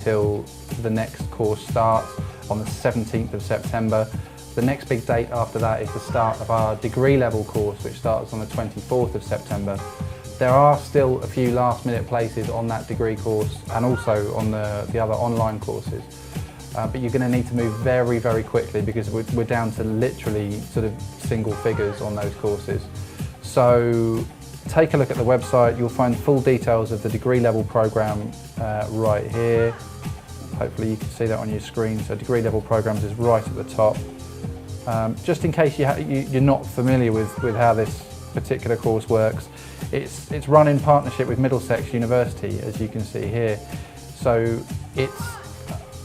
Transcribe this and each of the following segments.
till the next course starts on the 17th of September. The next big date after that is the start of our degree level course, which starts on the 24th of September. There are still a few last minute places on that degree course and also on the other online courses. But you're going to need to move very, very quickly because we're down to literally sort of single figures on those courses. So take a look at the website. You'll find full details of the degree level program right here. Hopefully you can see that on your screen. So degree level programs is right at the top. Just in case you're not familiar with how this particular course works, it's run in partnership with Middlesex University, as you can see here. So it's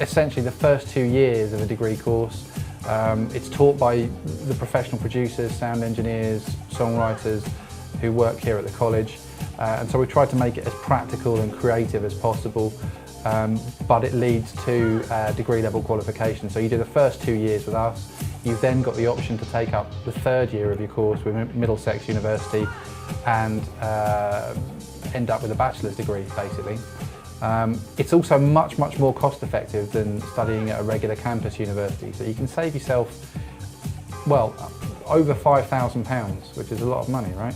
essentially the first 2 years of a degree course. It's taught by the professional producers, sound engineers, songwriters who work here at the college. And so we tried to make it as practical and creative as possible, but it leads to degree level qualification. So you do the first 2 years with us. You've then got the option to take up the 3rd year of your course with Middlesex University and end up with a bachelor's degree, basically. It's also much more cost effective than studying at a regular campus university, so you can save yourself, well, over £5,000, which is a lot of money, right?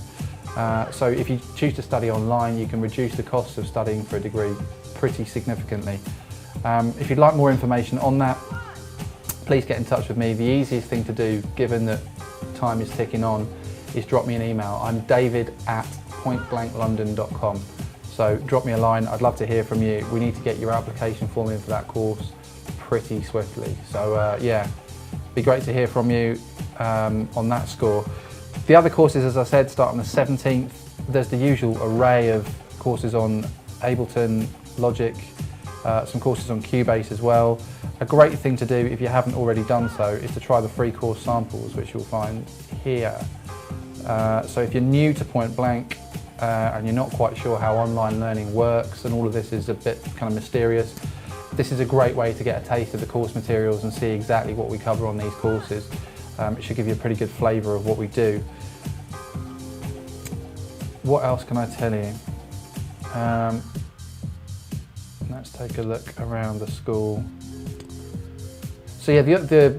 So if you choose to study online, you can reduce the cost of studying for a degree pretty significantly. If you'd like more information on that, please get in touch with me. The easiest thing to do, given that time is ticking on, is drop me an email. I'm david@pointblanklondon.com. So drop me a line, I'd love to hear from you. We need to get your application form in for that course pretty swiftly. So yeah, be great to hear from you on that score. The other courses, as I said, start on the 17th. There's the usual array of courses on Ableton, Logic, some courses on Cubase as well. A great thing to do, if you haven't already done so, is to try the free course samples, which you'll find here. So if you're new to Point Blank and you're not quite sure how online learning works and all of this is a bit kind of mysterious, this is a great way to get a taste of the course materials and see exactly what we cover on these courses. It should give you a pretty good flavour of what we do. What else can I tell you? Let's take a look around the school. So yeah, the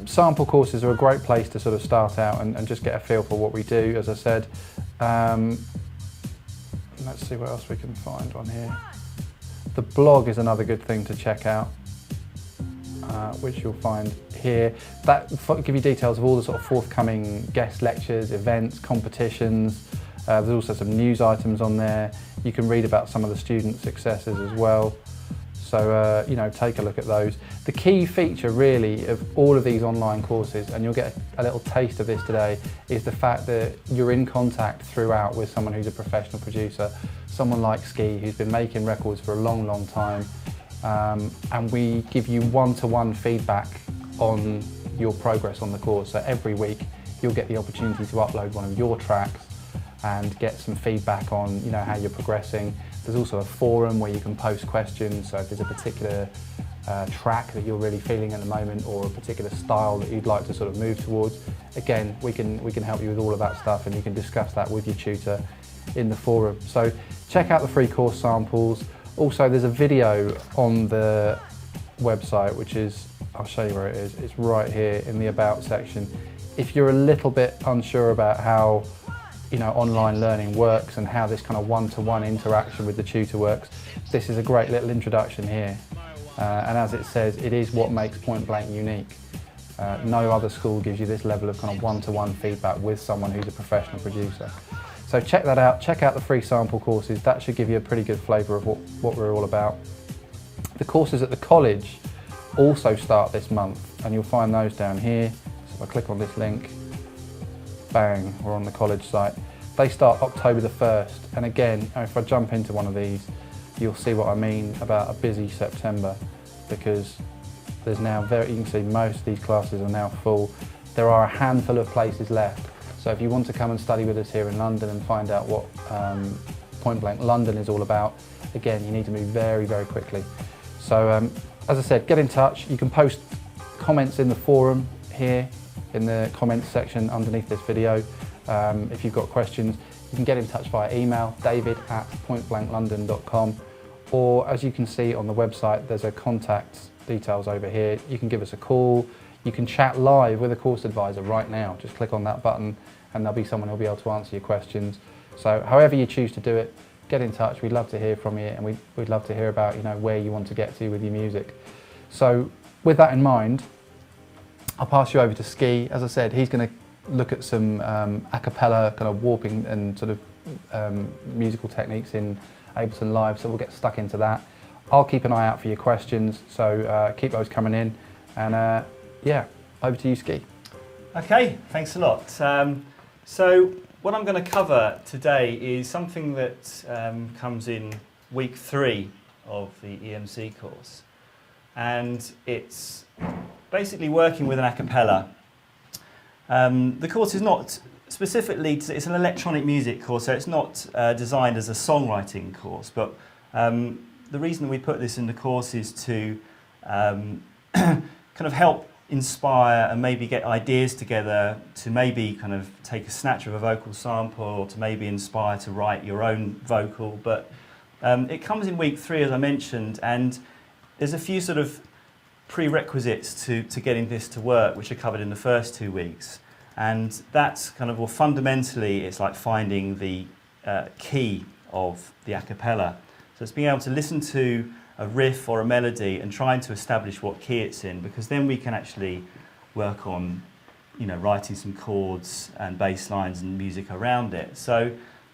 sample courses are a great place to sort of start out and just get a feel for what we do, as I said. Let's see what else we can find on here. The blog is another good thing to check out, which you'll find here. That will give you details of all the sort of forthcoming guest lectures, events, competitions. There's also some news items on there. You can read about some of the student successes as well. So, you know, take a look at those. The key feature really of all of these online courses, and you'll get a little taste of this today, is the fact that you're in contact throughout with someone who's a professional producer, someone like Ski, who's been making records for a long time, and we give you one-to-one feedback on your progress on the course. So every week you'll get the opportunity to upload one of your tracks and get some feedback on, you know, how you're progressing. There's also a forum where you can post questions, so if there's a particular track that you're really feeling at the moment or a particular style that you'd like to sort of move towards, again, we can help you with all of that stuff and you can discuss that with your tutor in the forum. So check out the free course samples. Also, there's a video on the website, which is, I'll show you where it is. It's right here in the About section. If you're a little bit unsure about how, you know, online learning works and how this kind of one-to-one interaction with the tutor works, this is a great little introduction here. And as it says, it is what makes Point Blank unique. No other school gives you this level of kind of one-to-one feedback with someone who's a professional producer. So check that out, check out the free sample courses. That should give you a pretty good flavour of what we're all about. The courses at the college also start this month, and you'll find those down here. So if I click on this link, bang, we're on the college site. They start October the 1st, and again, if I jump into one of these, you'll see what I mean about a busy September, because there's now you can see most of these classes are now full. There are a handful of places left, so if you want to come and study with us here in London and find out what Point Blank London is all about, again, you need to move very quickly. So as I said, get in touch. You can post comments in the forum here in the comments section underneath this video. If you've got questions, you can get in touch via email, david@pointblanklondon.com, or as you can see on the website, there's a contact details over here. You can give us a call. You can chat live with a course advisor right now. Just click on that button and there'll be someone who'll be able to answer your questions. So however you choose to do it, get in touch. We'd love to hear from you, and we'd love to hear about, you know, where you want to get to with your music. So with that in mind, I'll pass you over to Ski. As I said, he's going to look at some a cappella kind of warping and sort of musical techniques in Ableton Live, so we'll get stuck into that. I'll keep an eye out for your questions, so keep those coming in, and yeah, over to you, Ski. Okay, thanks a lot. So what I'm going to cover today is something that comes in week 3 of the EMC course, and it's basically working with an a cappella. The course is not specifically, it's an electronic music course, so it's not designed as a songwriting course, but the reason we put this in the course is to kind of help inspire and maybe get ideas together to maybe kind of take a snatch of a vocal sample, or to maybe inspire to write your own vocal. But it comes in week 3, as I mentioned, and there's a few sort of prerequisites to getting this to work, which are covered in the first 2 weeks. And that's kind of, well, fundamentally, it's like finding the key of the a cappella. So it's being able to listen to a riff or a melody and trying to establish what key it's in, because then we can actually work on, you know, writing some chords and bass lines and music around it. So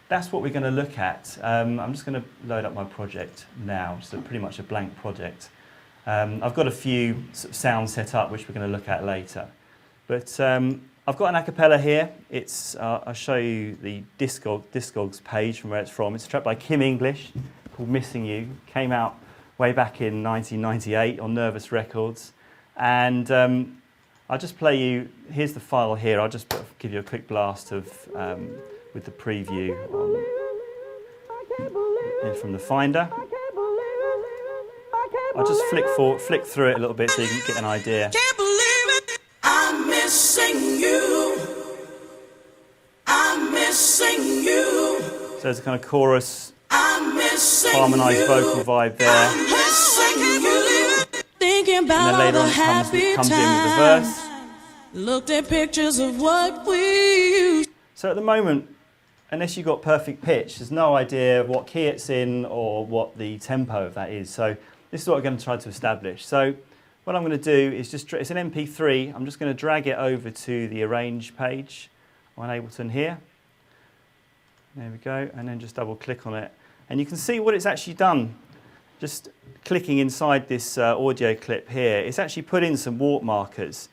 that's what we're going to look at. I'm just going to load up my project now. It's pretty much a blank project. I've got a few sort of sounds set up which we're going to look at later. But I've got an a cappella here. It's I'll show you the Discogs page from where it's from. It's a track by Kim English called Missing You. Came out way back in 1998 on Nervous Records. And I'll just play you, here's the file here. I'll just give you a quick blast of with the preview in from the Finder. I'll just flick through it a little bit so you can get an idea. Can't believe it. I'm missing you. I'm missing you. So there's a kind of chorus, Missing harmonised vocal vibe there. Thinking And about then later all on the it happy comes in with the verse. times. Looked at pictures of what we used. So at the moment, unless you've got perfect pitch, there's no idea what key it's in or what the tempo of that is. So this is what we're going to try to establish. So what I'm going to do is just, it's an MP3, I'm just going to drag it over to the arrange page on Ableton here. There we go, and then just double click on it. And you can see what it's actually done. Just clicking inside this audio clip here, it's actually put in some warp markers.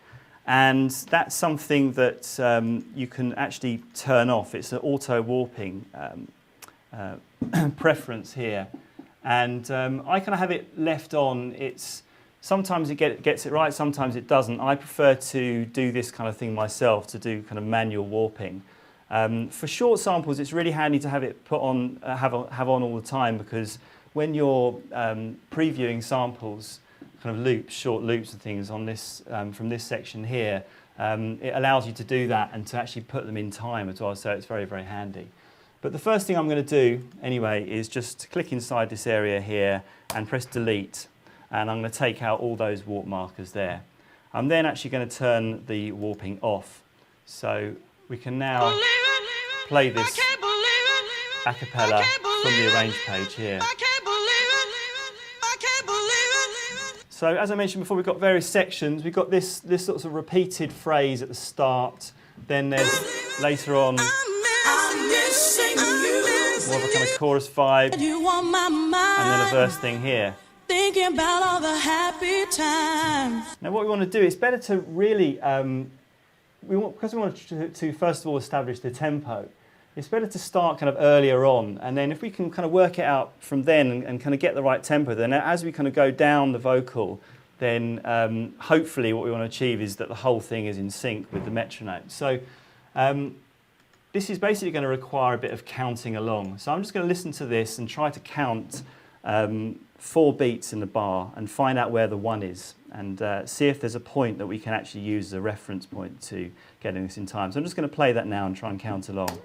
And that's something that you can actually turn off. It's an auto warping preference here. And I kind of have it left on. It's sometimes it gets it right, sometimes it doesn't. I prefer to do this kind of thing myself, to do kind of manual warping. For short samples, it's really handy to have it put on, have on all the time, because when you're previewing samples, kind of loops, short loops and things on this from this section here, it allows you to do that and to actually put them in time as well. So it's very, very handy. But the first thing I'm going to do anyway is just click inside this area here and press delete, and I'm going to take out all those warp markers there. I'm then actually going to turn the warping off, so we can now play this a cappella from the arrange page here. So as I mentioned before, we've got various sections. We've got this sort of repeated phrase at the start, then there's later on more of a kind of chorus vibe, and then a verse thing here. Thinking about all the happy times. Now what we want to do, it's better to really, because we want to first of all establish the tempo, it's better to start kind of earlier on, and then if we can kind of work it out from then and kind of get the right tempo, then as we kind of go down the vocal, then hopefully what we want to achieve is that the whole thing is in sync with the metronome. So this is basically going to require a bit of counting along. So I'm just going to listen to this and try to count 4 beats in the bar and find out where the 1 is, and see if there's a point that we can actually use as a reference point to getting this in time. So I'm just going to play that now and try and count along.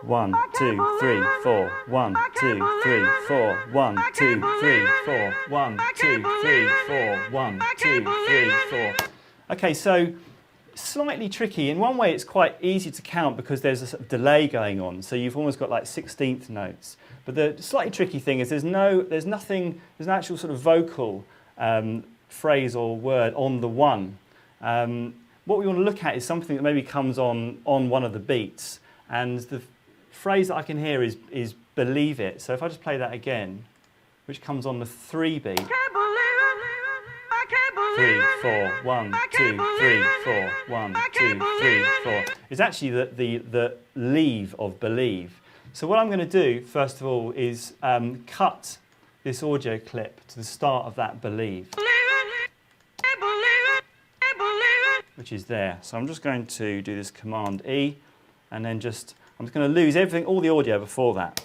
1, 2, 3, 4. 1, 2, 3, 4. 1, 2, 3, 4. 1, 2, 3, 4. 1, 2, 3, 4. Okay, so slightly tricky. In one way, it's quite easy to count because there's a sort of delay going on. So you've almost got like 16th notes. But the slightly tricky thing is there's no actual sort of vocal phrase or word on the 1. What we want to look at is something that maybe comes on one of the beats. And the phrase that I can hear is believe it. So if I just play that again, which comes on the 3 beat. 3, 4, 1, 2, 3, 4, 1, 2, 3, 4. It's actually the leave of believe. So what I'm going to do, first of all, is cut this audio clip to the start of that believe, which is there. So I'm just going to do this Command E, and then I'm just going to lose everything, all the audio before that.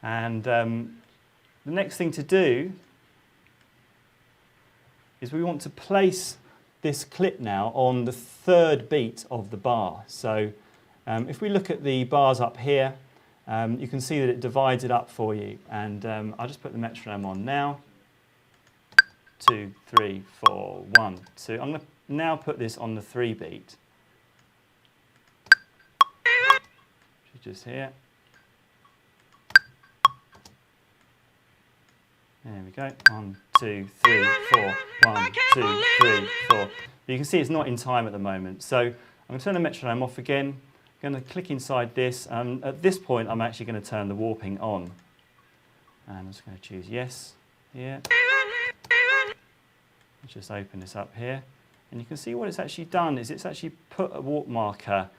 And the next thing to do is we want to place this clip now on the 3rd beat of the bar. So if we look at the bars up here, you can see that it divides it up for you. And I'll just put the metronome on now. 2, 3, 4, 1, 2. I'm going to now put this on the 3 beat. Just here. There we go. 1, 2, 3, 4. 1, 2, 3, 4. You can see it's not in time at the moment. So I'm going to turn the metronome off again. I'm going to click inside this. At this point, I'm actually going to turn the warping on. And I'm just going to choose yes here. Let's just open this up here. And you can see what it's actually done is it's actually put a warp marker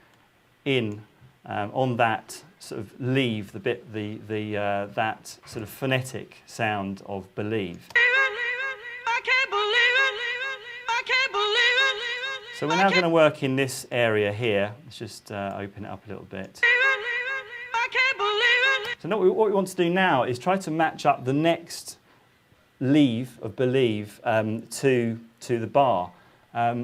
in on that sort of leave, the bit, that sort of phonetic sound of believe. So we're now going to work in this area here. Let's just open it up a little bit. So what we want to do now is try to match up the next leave of believe to the bar.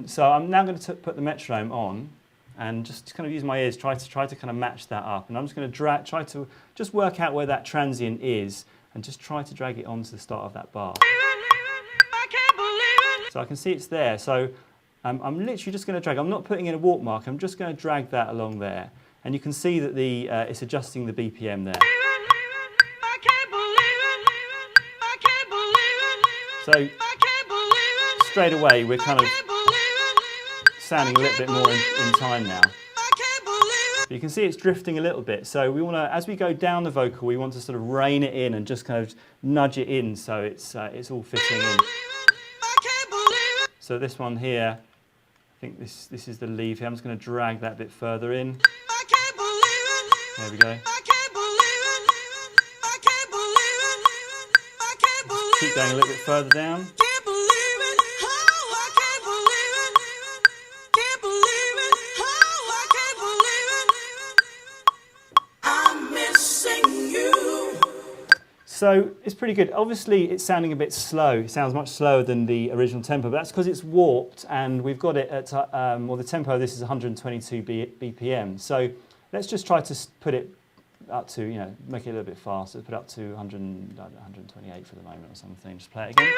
So I'm now going to put the metronome on and just kind of use my ears, try to kind of match that up. And I'm just going to try to just work out where that transient is and just try to drag it on to the start of that bar. So I can see it's there. So I'm literally just going to drag. I'm not putting in a warp mark. I'm just going to drag that along there. And you can see that it's adjusting the BPM there. So straight away we're kind of sounding a little bit more in time now. But you can see it's drifting a little bit. So we want to, as we go down the vocal, we want to sort of rein it in and just kind of nudge it in so it's all fitting in. So this one here, I think this is the leave here. I'm just going to drag that bit further in. There we go. Keep going a little bit further down. So it's pretty good. Obviously, it's sounding a bit slow. It sounds much slower than the original tempo, but that's because it's warped, and we've got it at, well, the tempo of this is 122 BPM. So let's just try to put it up to, make it a little bit faster. Put it up to 128 for the moment or something. Just play it again.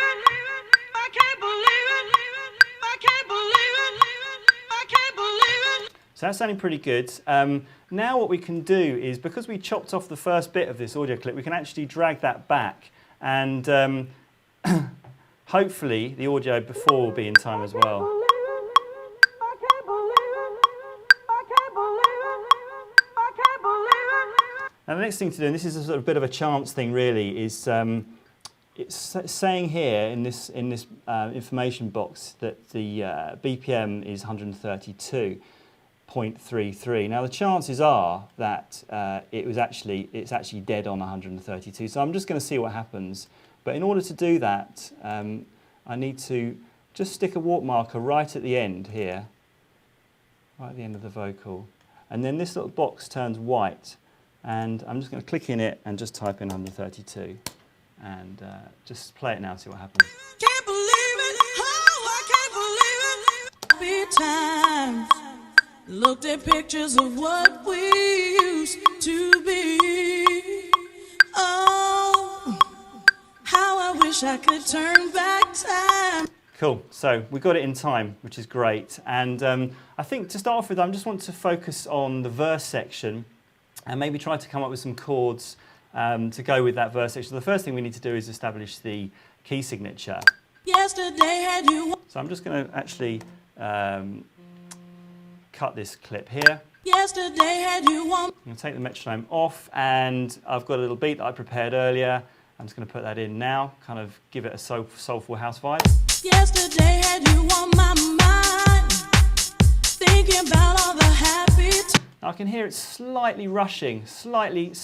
So that's sounding pretty good. Now what we can do is, because we chopped off the first bit of this audio clip, we can actually drag that back, and hopefully the audio before will be in time as well. And the next thing to do, and this is a sort of bit of a chance thing really, is it's saying here in this information box that the BPM is 132.33. Now the chances are that it's actually dead on 132. So I'm just going to see what happens. But in order to do that, I need to just stick a warp marker right at the end here, right at the end of the vocal, and then this little box turns white. And I'm just going to click in it and just type in 132 and just play it now, see what happens. Can't believe it. Oh, I can't believe it. Be times Looked at pictures of what we used to be. Oh, how I wish I could turn back time. Cool, so we got it in time, which is great. And I think to start off with, I just want to focus on the verse section and maybe try to come up with some chords to go with that verse section. So the first thing we need to do is establish the key signature. Yesterday had you. So I'm just going to actually cut this clip here. Yesterday had you want. I'm going to take the metronome off, and I've got a little beat that I prepared earlier. I'm just going to put that in now, kind of give it a soulful house vibe. Yesterday had you on my mind, thinking about all the happy Now I can hear it slightly rushing, slightly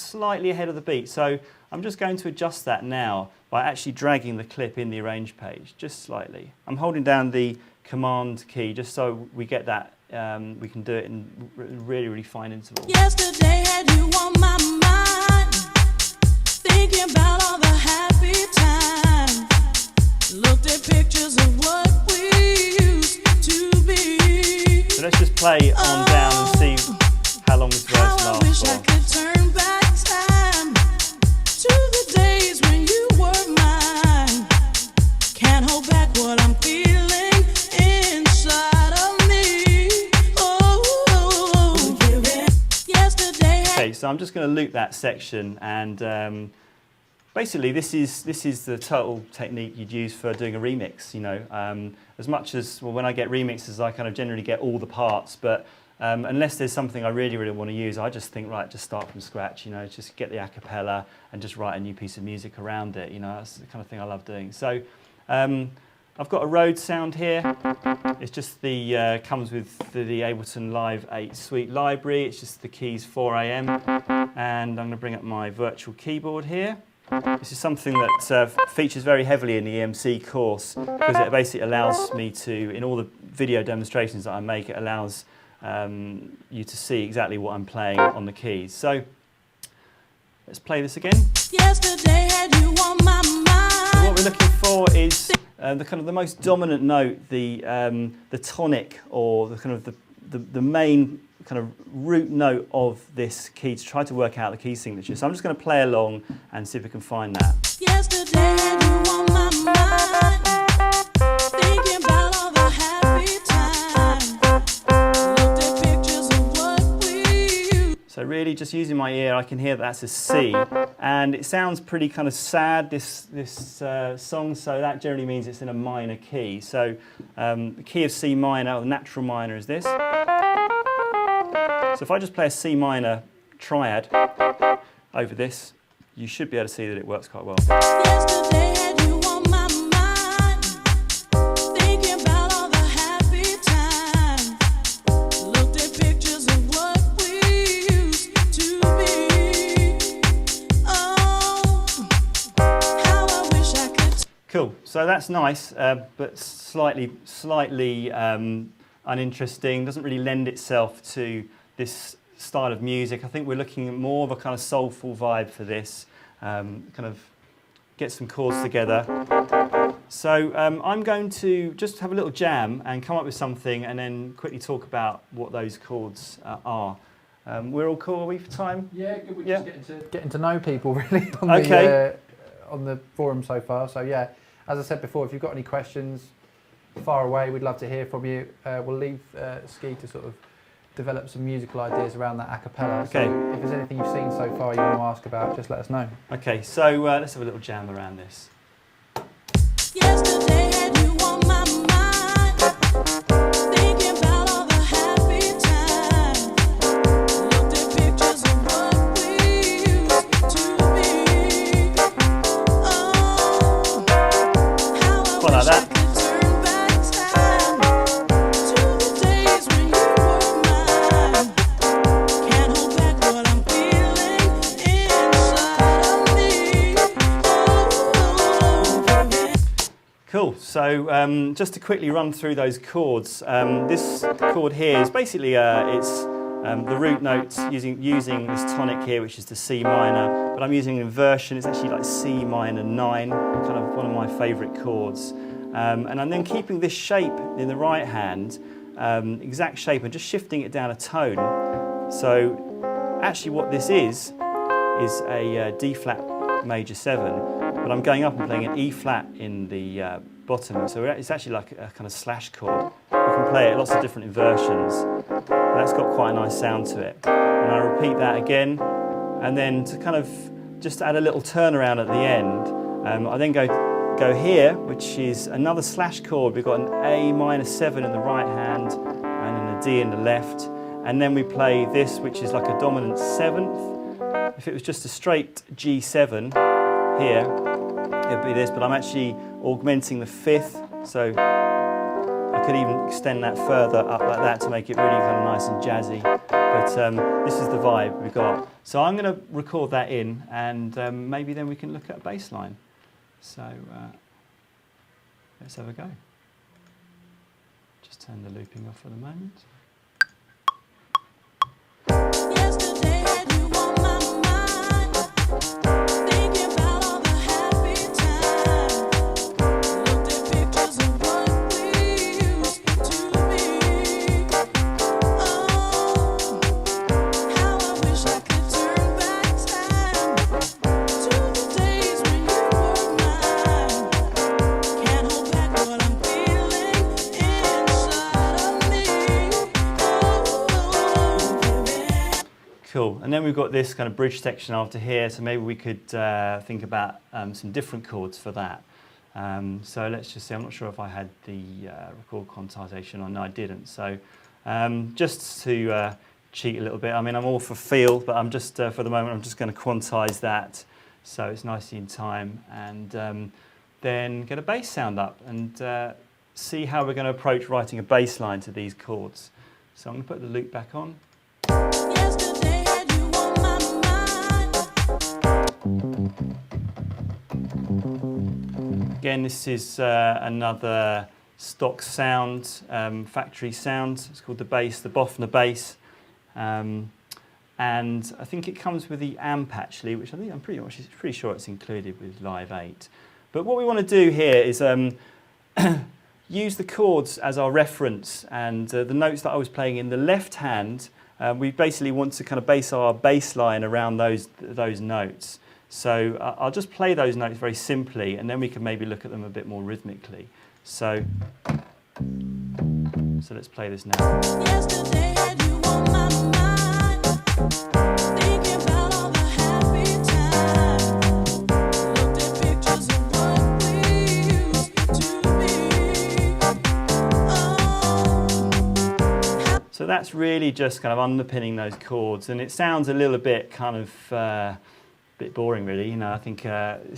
ahead of the beat. So I'm just going to adjust that now by actually dragging the clip in the arrange page, just slightly. I'm holding down the command key just so we get that, we can do it in really fine intervals. Yesterday had you on my mind, thinking about all the happy times. Looked at pictures of what we used to be. So let's just play it on down and see how long this verse How I wish lasts I for. could turn back time to the days when you were mine. Can't hold back what I'm feeling inside of me. Oh, yesterday. Okay, so I'm just going to loop that section, and basically this is the total technique you'd use for doing a remix. You know, as much as when I get remixes, I kind of generally get all the parts, but unless there's something I really want to use, I just think, right, just start from scratch. You know, just get the Acappella and just write a new piece of music around it. You know, that's the kind of thing I love doing. So I've got a Rhodes sound here. It's just the comes with the Ableton Live 8 Suite library. It's just the keys 4 AM, and I'm going to bring up my virtual keyboard here. This is something that features very heavily in the EMC course because it basically allows me to, in all the video demonstrations that I make, it allows you to see exactly what I'm playing on the keys. So let's play this again. Yesterday had you on my mind. So what we're looking for is the kind of the most dominant note, the tonic, or the kind of the main kind of root note of this key, to try to work out the key signature. So I'm just going to play along and see if we can find that. Yesterday had you on my mind, thinking about all the happy times. Looked at pictures of what we used. So really just using my ear, I can hear that that's a C, and it sounds pretty kind of sad, this song, so that generally means it's in a minor key. So the key of C minor, or the natural minor, is this. So if I just play a C minor triad over this, you should be able to see that it works quite well. Yesterday had you on my mind, thinking about all the happy times. Looked at pictures of what we used to be. Oh, how I wish I could. Cool, so that's nice, but slightly uninteresting, doesn't really lend itself to this style of music. I think we're looking at more of a kind of soulful vibe for this, kind of get some chords together. So I'm going to just have a little jam and come up with something, and then quickly talk about what those chords are. We're all cool, are we, for time? Yeah, good. We're Yeah. just getting to know people really on Okay. on the forum so far. So yeah, as I said before, if you've got any questions, far away, we'd love to hear from you. We'll leave Ski to sort of develop some musical ideas around that a cappella. Okay. So if there's anything you've seen so far you want to ask about, just let us know. Okay, so let's have a little jam around this. Yesterday had you on my mind, thinking about all the happy times. Looked at pictures of what we used to be. Oh, how I Quite like wish I that. could turn back time to the days when you were mine. Can't hold back what I'm feeling inside of me. Oh, Cool, so just to quickly run through those chords, this chord here is basically it's the root notes using this tonic here, which is the C minor, but I'm using an inversion. It's actually like C minor 9, kind of one of my favourite chords. And I'm then keeping this shape in the right hand exact shape and just shifting it down a tone. So actually what this is a D flat major 7, but I'm going up and playing an E flat in the bottom, so it's actually like a kind of slash chord. You can play it lots of different inversions. That's got quite a nice sound to it. And I repeat that again, and then to kind of just add a little turnaround at the end, I then go here, which is another slash chord. We've got an A minor 7 in the right hand and then a D in the left, and then we play this, which is like a dominant 7th. If it was just a straight G7 here, it would be this, but I'm actually augmenting the 5th, so I could even extend that further up like that to make it really kind of nice and jazzy. But this is the vibe we've got. So I'm going to record that in, and maybe then we can look at a bass line. So let's have a go. Just turn the looping off for the moment. Yesterday had you on my mind, thinking about all the happy times. Looked at pictures of what we used to be. Oh, how I wish I could turn back time to the days when you were mine. Can't hold back what I'm feeling inside of me. Cool, and then we've got this kind of bridge section after here, so maybe we could think about some different chords for that. So let's just see, I'm not sure if I had the record quantization or no, I didn't. So just to cheat a little bit, I mean, I'm all for feel, but I'm just, for the moment, I'm just going to quantize that so it's nicely in time, and then get a bass sound up and see how we're going to approach writing a bass line to these chords. So I'm going to put the loop back on. Yesterday had you on my mind. Again, this is another stock sound, factory sound. It's called the bass, the Bofner bass. And I think it comes with the amp actually, which I'm pretty sure it's included with Live 8. But what we want to do here is use the chords as our reference, and the notes that I was playing in the left hand, we basically want to kind of base our bass line around those notes. So I'll just play those notes very simply, and then we can maybe look at them a bit more rhythmically. So let's play this now. Yesterday had you on my mind, thinking about all the happy times. Looked at pictures of what we used to be. Oh. So that's really just kind of underpinning those chords, and it sounds a little bit kind of bit boring, really. You know, I think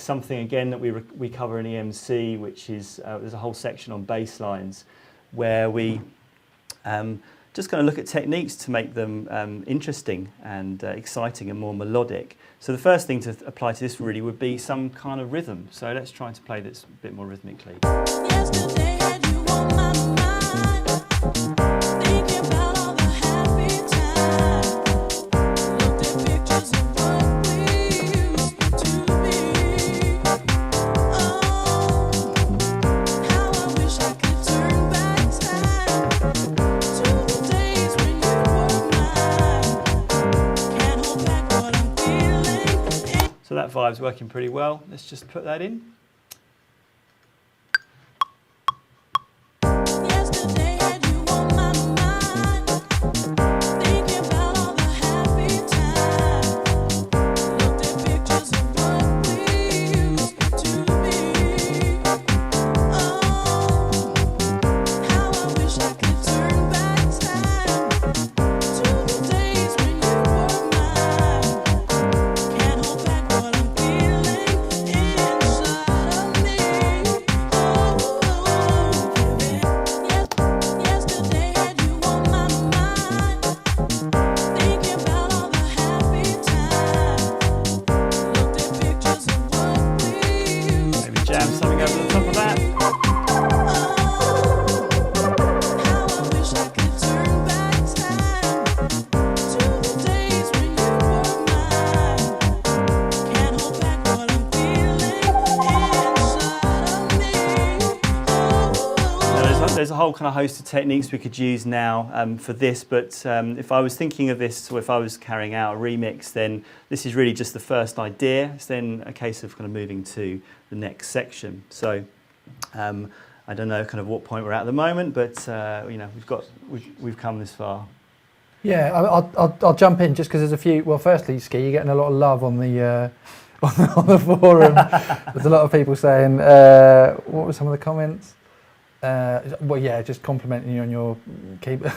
something again that we cover in EMC, which is there's a whole section on bass lines where we just going to look at techniques to make them interesting and exciting and more melodic. So the first thing to apply to this really would be some kind of rhythm. So let's try to play this a bit more rhythmically. Yesterday had you on my mind, thinking about all the happy times. Looked at pictures of what we used to be. Oh, how I wish I could turn back time to the days when you were mine. Can't hold back what I'm feeling. So that vibe's working pretty well. Let's just put that in. Yesterday had you on my mind, thinking about all the happy times. Looked at pictures of what we used to be. Oh, how I wish I could turn back time to the days when you were mine. Can't hold back what I'm feeling inside of me. Oh, yesterday had you on my mind, thinking about all the happy times. Looked at pictures of what we used. Maybe jam something over the top of that. How I wish I could turn back time to the days when you were mine. Can't hold back what I'm feeling inside of me. Now there's there's a whole kind of host of techniques we could use now for this, but if I was thinking of this, or if I was carrying out a remix, then this is really just the first idea. It's then a case of kind of moving to the next section. So I don't know kind of what point we're at the moment, but you know, we've come this far. Yeah, I'll jump in just because there's a few. Well, firstly, Ski, you're getting a lot of love on the on the forum. There's a lot of people saying, what were some of the comments? Well, yeah, just complimenting you on your keyboard.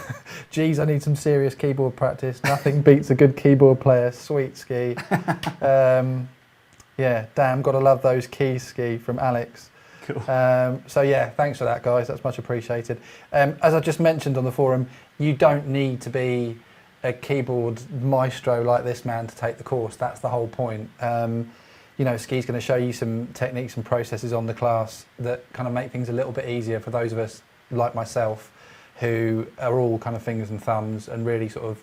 Geez, I need some serious keyboard practice. Nothing beats a good keyboard player. Sweet, Ski. Yeah, damn, gotta love those keys, Ski, from Alex. Cool. So yeah, thanks for that, guys. That's much appreciated. As I just mentioned on the forum, you don't need to be a keyboard maestro like this man to take the course. That's the whole point. You know, Ski's going to show you some techniques and processes on the class that kind of make things a little bit easier for those of us like myself who are all kind of fingers and thumbs and really sort of,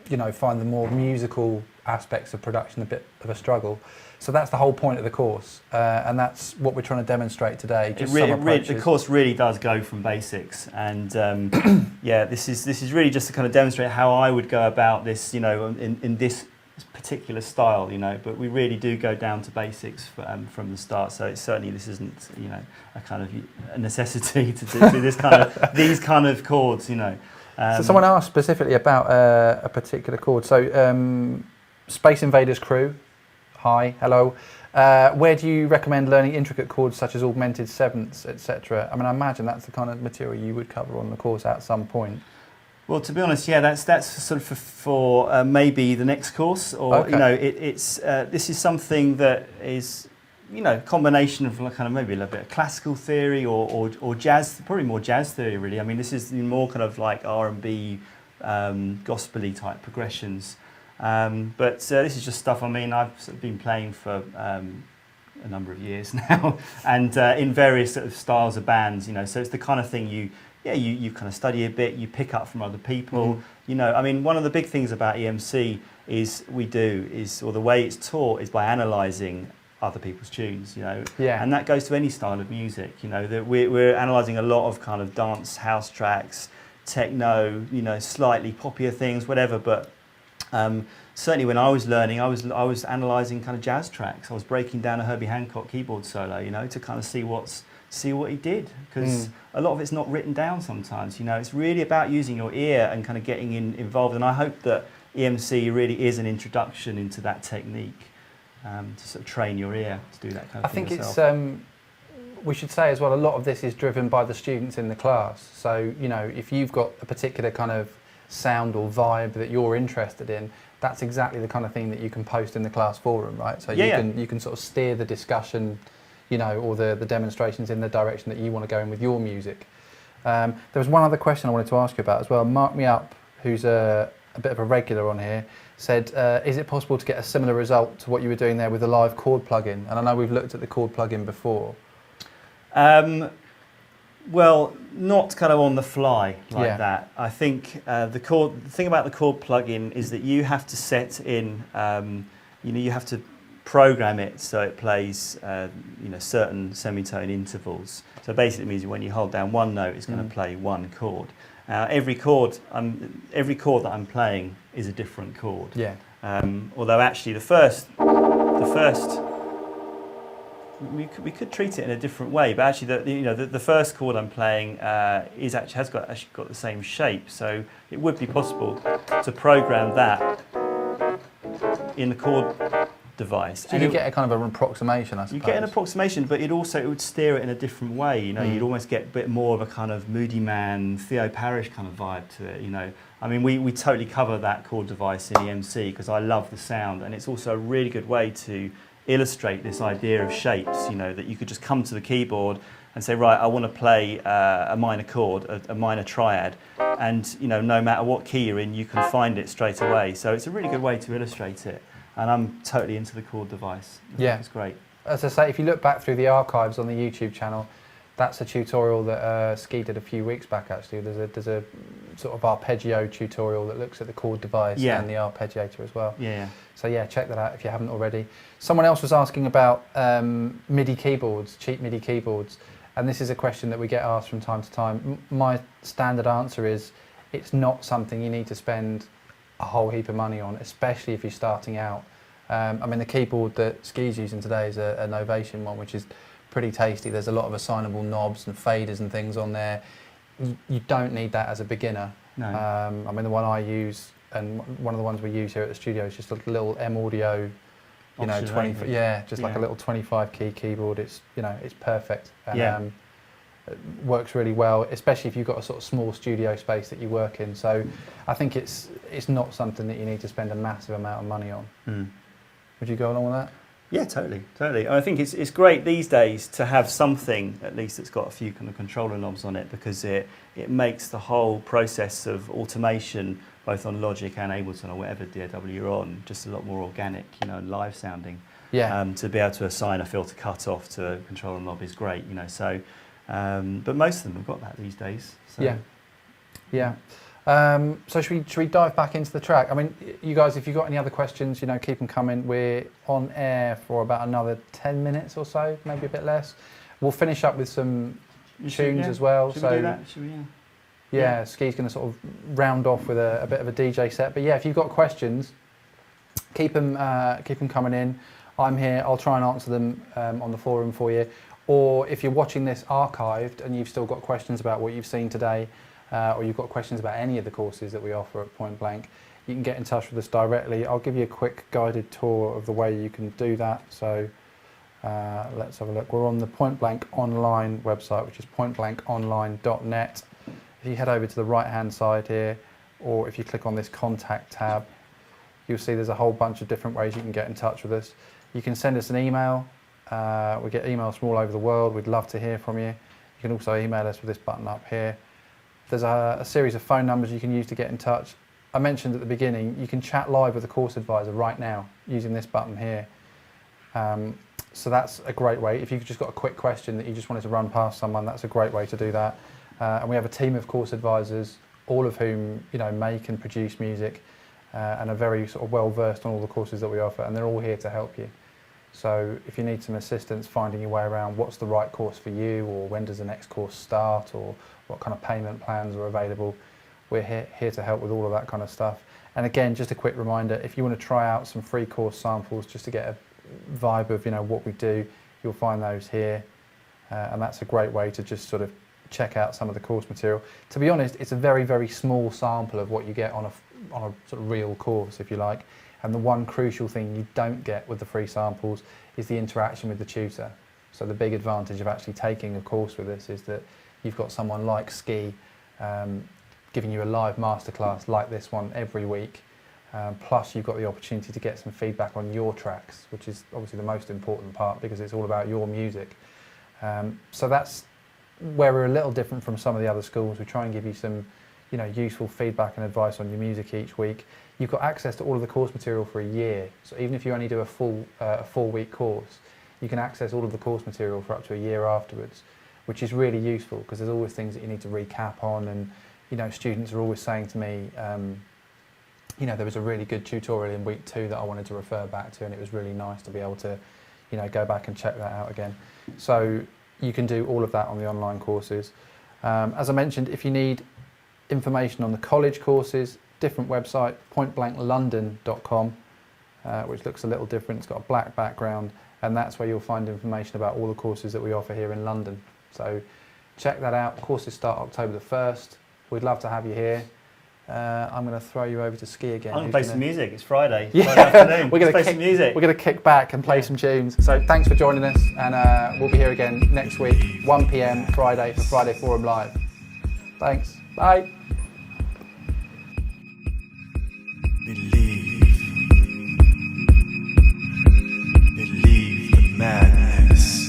you know, find the more musical aspects of production a bit of a struggle. So that's the whole point of the course, and that's what we're trying to demonstrate today. Just the course really does go from basics, and yeah, this is really just to kind of demonstrate how I would go about this, you know, in this particular style, you know. But we really do go down to basics from the start. So it's certainly this isn't, you know, a kind of a necessity to do this kind of these kind of chords, you know. So someone asked specifically about a particular chord. So Space Invaders crew. Hi, hello. Where do you recommend learning intricate chords such as augmented sevenths, etc.? I mean, I imagine that's the kind of material you would cover on the course at some point. Well, to be honest, yeah, that's sort of for maybe the next course, or Okay. you know, it's this is something that is, you know, combination of kind of maybe a little bit of classical theory or jazz, probably more jazz theory, really. I mean, this is more kind of like R&B, gospel-y type progressions. But this is just stuff, I mean, I've sort of been playing for a number of years now, and in various sort of styles of bands, you know, so it's the kind of thing you kind of study a bit, you pick up from other people, you know. I mean, one of the big things about EMC or the way it's taught is by analysing other people's tunes, you know, and that goes to any style of music, you know, that we're analysing a lot of kind of dance, house tracks, techno, you know, slightly poppier things, whatever, but certainly when I was learning, I was analysing kind of jazz tracks. I was breaking down a Herbie Hancock keyboard solo, you know, to kind of see what he did, because a lot of it's not written down sometimes, you know. It's really about using your ear and kind of getting involved, and I hope that EMC really is an introduction into that technique, to sort of train your ear to do that kind of thing. I think it's we should say as well, a lot of this is driven by the students in the class. So, you know, if you've got a particular kind of sound or vibe that you're interested in, that's exactly the kind of thing that you can post in the class forum, right? So you can sort of steer the discussion, you know, or the demonstrations in the direction that you want to go in with your music. There was one other question I wanted to ask you about as well. Mark Me Up, who's a bit of a regular on here, said, is it possible to get a similar result to what you were doing there with the live chord plugin? And I know we've looked at the chord plugin before. Well, not kind of on the fly like that. I think the thing about the chord plugin is that you have to set in, you know, you have to program it so it plays, you know, certain semitone intervals. So basically it means when you hold down one note, it's going to play one chord. Every chord that I'm playing is a different chord. Yeah. Although actually the first. We could treat it in a different way, but actually, the first chord I'm playing has got the same shape. So it would be possible to program that in the chord device. So you get a kind of an approximation, I suppose. You get an approximation, but it would steer it in a different way. You know, you'd almost get a bit more of a kind of Moody Man, Theo Parrish kind of vibe to it. You know, I mean, we totally cover that chord device in EMC because I love the sound, and it's also a really good way to illustrate this idea of shapes, you know, that you could just come to the keyboard and say, right, I want to play a minor chord, a minor triad, and, you know, no matter what key you're in, you can find it straight away. So it's a really good way to illustrate it, and I'm totally into the chord device. It's great. As I say, if you look back through the archives on the YouTube channel, that's a tutorial that Ski did a few weeks back, actually. There's a sort of arpeggio tutorial that looks at the chord device and the arpeggiator as well. So yeah, check that out if you haven't already. Someone else was asking about MIDI keyboards, cheap MIDI keyboards. And this is a question that we get asked from time to time. My standard answer is it's not something you need to spend a whole heap of money on, especially if you're starting out. I mean, the keyboard that Ski's using today is a Novation one, which is pretty tasty. There's a lot of assignable knobs and faders and things on there. You don't need that as a beginner. No. I mean, the one I use, and one of the ones we use here at the studio, is just a little M Audio, you know, 20. Yeah, just like a little 25 key keyboard. It's, you know, it's perfect. And, it works really well, especially if you've got a sort of small studio space that you work in. So I think it's not something that you need to spend a massive amount of money on. Would you go along with that? Yeah, totally. I think it's great these days to have something at least that's got a few kind of controller knobs on it, because it makes the whole process of automation, both on Logic and Ableton or whatever DAW you're on, just a lot more organic, you know, and live sounding. Yeah. To be able to assign a filter cutoff to a controller knob is great, you know. So, but most of them have got that these days. So. Yeah. So should we dive back into the track? I mean, you guys, if you've got any other questions, you know, keep them coming. We're on air for about another 10 minutes or so, maybe a bit less. We'll finish up with some tunes as well. Should we do that? Should we? Yeah, Ski's going to sort of round off with a bit of a DJ set. But yeah, if you've got questions, keep them coming in. I'm here. I'll try and answer them on the forum for you. Or if you're watching this archived and you've still got questions about what you've seen today, or you've got questions about any of the courses that we offer at Point Blank, you can get in touch with us directly. I'll give you a quick guided tour of the way you can do that. So let's have a look. We're on the Point Blank Online website, which is pointblankonline.net. If you head over to the right-hand side here, or if you click on this contact tab, you'll see there's a whole bunch of different ways you can get in touch with us. You can send us an email. We get emails from all over the world. We'd love to hear from you. You can also email us with this button up here. There's a series of phone numbers you can use to get in touch. I mentioned at the beginning, you can chat live with a course advisor right now using this button here. So that's a great way. If you've just got a quick question that you just wanted to run past someone, that's a great way to do that. And we have a team of course advisors, all of whom, you know, make and produce music and are very sort of well versed on all the courses that we offer, and they're all here to help you. So if you need some assistance finding your way around what's the right course for you, or when does the next course start, or what kind of payment plans are available, we're here to help with all of that kind of stuff. And again, just a quick reminder, if you want to try out some free course samples just to get a vibe of, you know, what we do, you'll find those here. And that's a great way to just sort of check out some of the course material. To be honest, it's a very, very small sample of what you get on a sort of real course, if you like. And the one crucial thing you don't get with the free samples is the interaction with the tutor. So the big advantage of actually taking a course with us is that you've got someone like Ski giving you a live masterclass like this one every week. Plus you've got the opportunity to get some feedback on your tracks, which is obviously the most important part because it's all about your music. So that's where we're a little different from some of the other schools. We try and give you some, you know, useful feedback and advice on your music each week. You've got access to all of the course material for a year. So even if you only do a full 4-week course, you can access all of the course material for up to a year afterwards, which is really useful because there's always things that you need to recap on. And, you know, students are always saying to me, you know, there was a really good tutorial in week 2 that I wanted to refer back to, and it was really nice to be able to, you know, go back and check that out again. So you can do all of that on the online courses. As I mentioned, if you need information on the college courses, different website, pointblanklondon.com, which looks a little different. It's got a black background, and that's where you'll find information about all the courses that we offer here in London. So check that out. Courses start October the 1st. We'd love to have you here. I'm going to throw you over to Ski again. I'm going to play some music. It's Friday. Yeah. Friday afternoon. We're going to play some music. We're going to kick back and play some tunes. So thanks for joining us, and we'll be here again next week, 1 PM Friday for Friday Forum Live. Thanks. Bye. Believe the madness.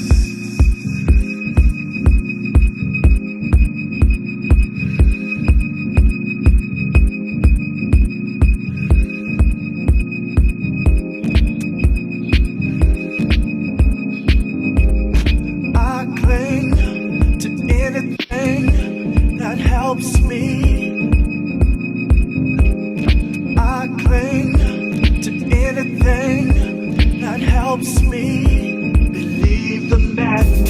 I cling to anything that helps me. I cling to anything that helps me believe the madness.